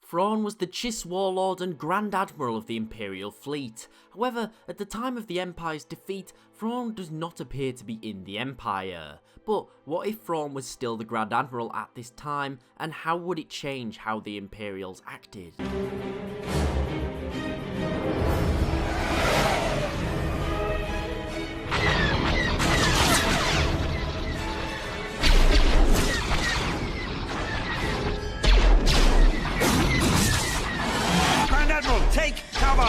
Thrawn was the Chiss warlord and Grand Admiral of the Imperial fleet. However, at the time of the Empire's defeat, Thrawn does not appear to be in the Empire. But what if Thrawn was still the Grand Admiral at this time, and how would it change how the Imperials acted? Take cover!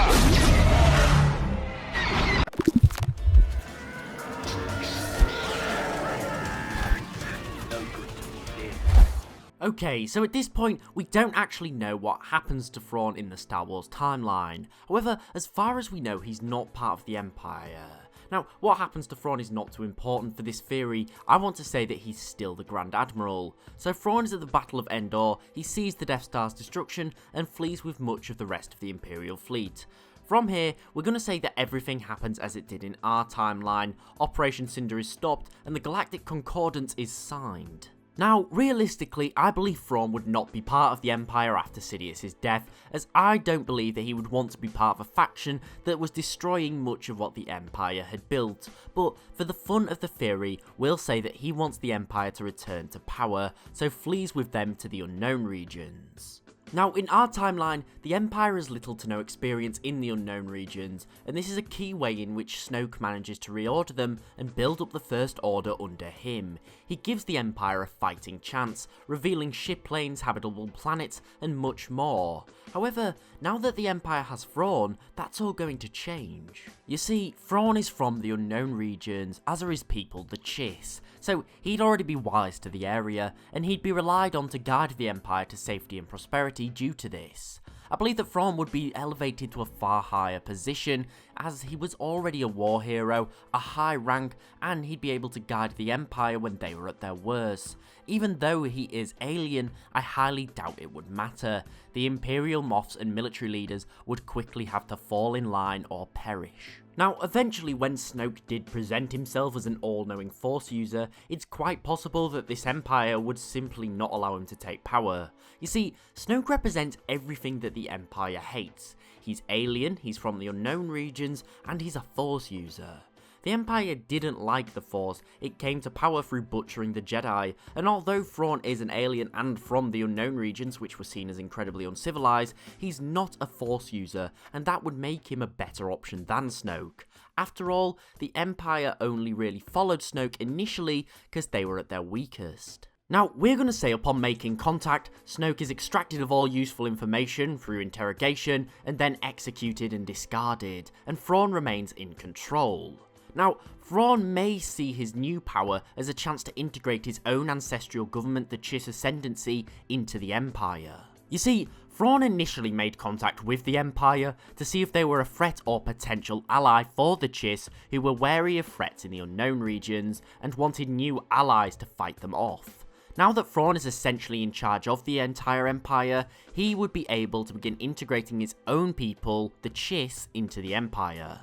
Okay, so at this point, we don't actually know what happens to Thrawn in the Star Wars timeline. However, as far as we know, he's not part of the Empire. Now, what happens to Thrawn is not too important for this theory. I want to say that he's still the Grand Admiral. So Thrawn is at the Battle of Endor, he sees the Death Star's destruction, and flees with much of the rest of the Imperial fleet. From here, we're going to say that everything happens as it did in our timeline. Operation Cinder is stopped, and the Galactic Concordance is signed. Now, realistically, I believe Thrawn would not be part of the Empire after Sidious's death, as I don't believe that he would want to be part of a faction that was destroying much of what the Empire had built. But for the fun of the theory, we'll say that he wants the Empire to return to power, so flees with them to the unknown regions. Now, in our timeline, the Empire has little to no experience in the unknown regions, and this is a key way in which Snoke manages to reorder them and build up the First Order under him. He gives the Empire a fighting chance, revealing ship lanes, habitable planets, and much more. However, now that the Empire has Thrawn, that's all going to change. You see, Thrawn is from the unknown regions, as are his people, the Chiss, so he'd already be wise to the area, and he'd be relied on to guide the Empire to safety and prosperity due to this. I believe that Thrawn would be elevated to a far higher position, as he was already a war hero, a high rank, and he'd be able to guide the Empire when they were at their worst. Even though he is alien, I highly doubt it would matter. The Imperial Moffs and military leaders would quickly have to fall in line or perish. Now, eventually when Snoke did present himself as an all-knowing Force user, it's quite possible that this Empire would simply not allow him to take power. You see, Snoke represents everything that the Empire hates. He's alien, he's from the unknown regions, and he's a Force user. The Empire didn't like the Force, it came to power through butchering the Jedi, and although Thrawn is an alien and from the unknown regions, which were seen as incredibly uncivilized, he's not a Force user, and that would make him a better option than Snoke. After all, the Empire only really followed Snoke initially because they were at their weakest. Now, we're going to say upon making contact, Snoke is extracted of all useful information through interrogation, and then executed and discarded, and Thrawn remains in control. Now, Thrawn may see his new power as a chance to integrate his own ancestral government, the Chiss Ascendancy, into the Empire. You see, Thrawn initially made contact with the Empire to see if they were a threat or potential ally for the Chiss, who were wary of threats in the unknown regions and wanted new allies to fight them off. Now that Thrawn is essentially in charge of the entire Empire, he would be able to begin integrating his own people, the Chiss, into the Empire.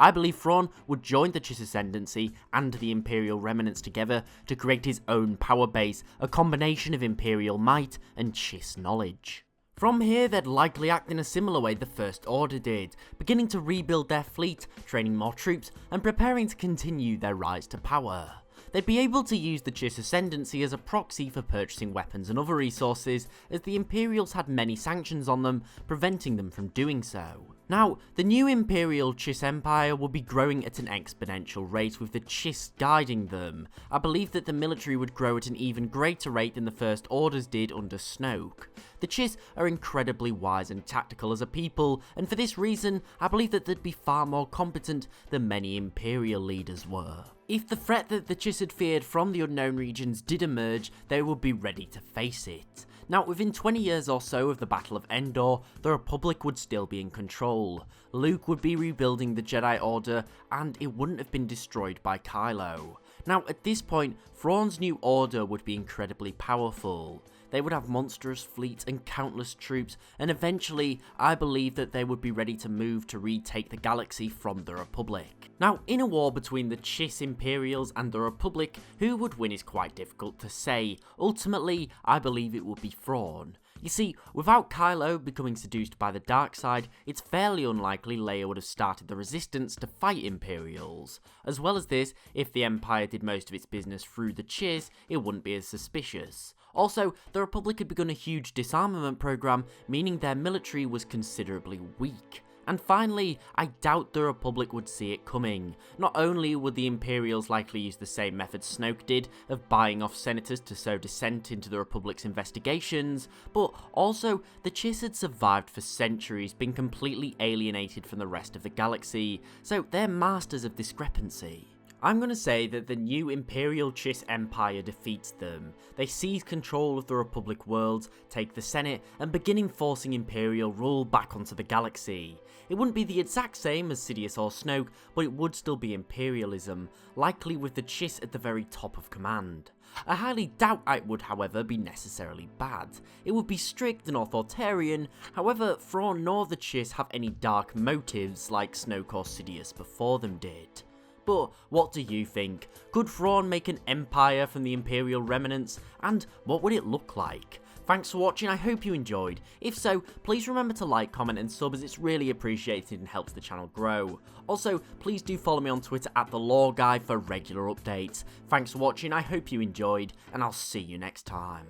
I believe Thrawn would join the Chiss Ascendancy and the Imperial Remnants together to create his own power base, a combination of Imperial might and Chiss knowledge. From here, they'd likely act in a similar way the First Order did, beginning to rebuild their fleet, training more troops, and preparing to continue their rise to power. They'd be able to use the Chiss Ascendancy as a proxy for purchasing weapons and other resources, as the Imperials had many sanctions on them, preventing them from doing so. Now, the new Imperial Chiss Empire will be growing at an exponential rate with the Chiss guiding them. I believe that the military would grow at an even greater rate than the First Orders did under Snoke. The Chiss are incredibly wise and tactical as a people, and for this reason, I believe that they'd be far more competent than many Imperial leaders were. If the threat that the Chiss had feared from the unknown regions did emerge, they would be ready to face it. Now, within 20 years or so of the Battle of Endor, the Republic would still be in control. Luke would be rebuilding the Jedi Order, and it wouldn't have been destroyed by Kylo. Now, at this point, Thrawn's new order would be incredibly powerful. They would have monstrous fleets and countless troops, and eventually, I believe that they would be ready to move to retake the galaxy from the Republic. Now, in a war between the Chiss Imperials and the Republic, who would win is quite difficult to say. Ultimately, I believe it would be Thrawn. You see, without Kylo becoming seduced by the dark side, it's fairly unlikely Leia would have started the Resistance to fight Imperials. As well as this, if the Empire did most of its business through the Chiss, it wouldn't be as suspicious. Also, the Republic had begun a huge disarmament program, meaning their military was considerably weak. And finally, I doubt the Republic would see it coming. Not only would the Imperials likely use the same method Snoke did of buying off senators to sow dissent into the Republic's investigations, but also the Chiss had survived for centuries, been completely alienated from the rest of the galaxy, so they're masters of discrepancy. I'm going to say that the new Imperial Chiss Empire defeats them. They seize control of the Republic worlds, take the Senate, and begin enforcing Imperial rule back onto the galaxy. It wouldn't be the exact same as Sidious or Snoke, but it would still be Imperialism, likely with the Chiss at the very top of command. I highly doubt it would, however, be necessarily bad. It would be strict and authoritarian, however, Thrawn nor the Chiss have any dark motives like Snoke or Sidious before them did. But what do you think? Could Thrawn make an empire from the Imperial remnants? And what would it look like? Thanks for watching, I hope you enjoyed. If so, please remember to like, comment and sub as it's really appreciated and helps the channel grow. Also, please do follow me on Twitter at @TheLoreGuy for regular updates. Thanks for watching, I hope you enjoyed, and I'll see you next time.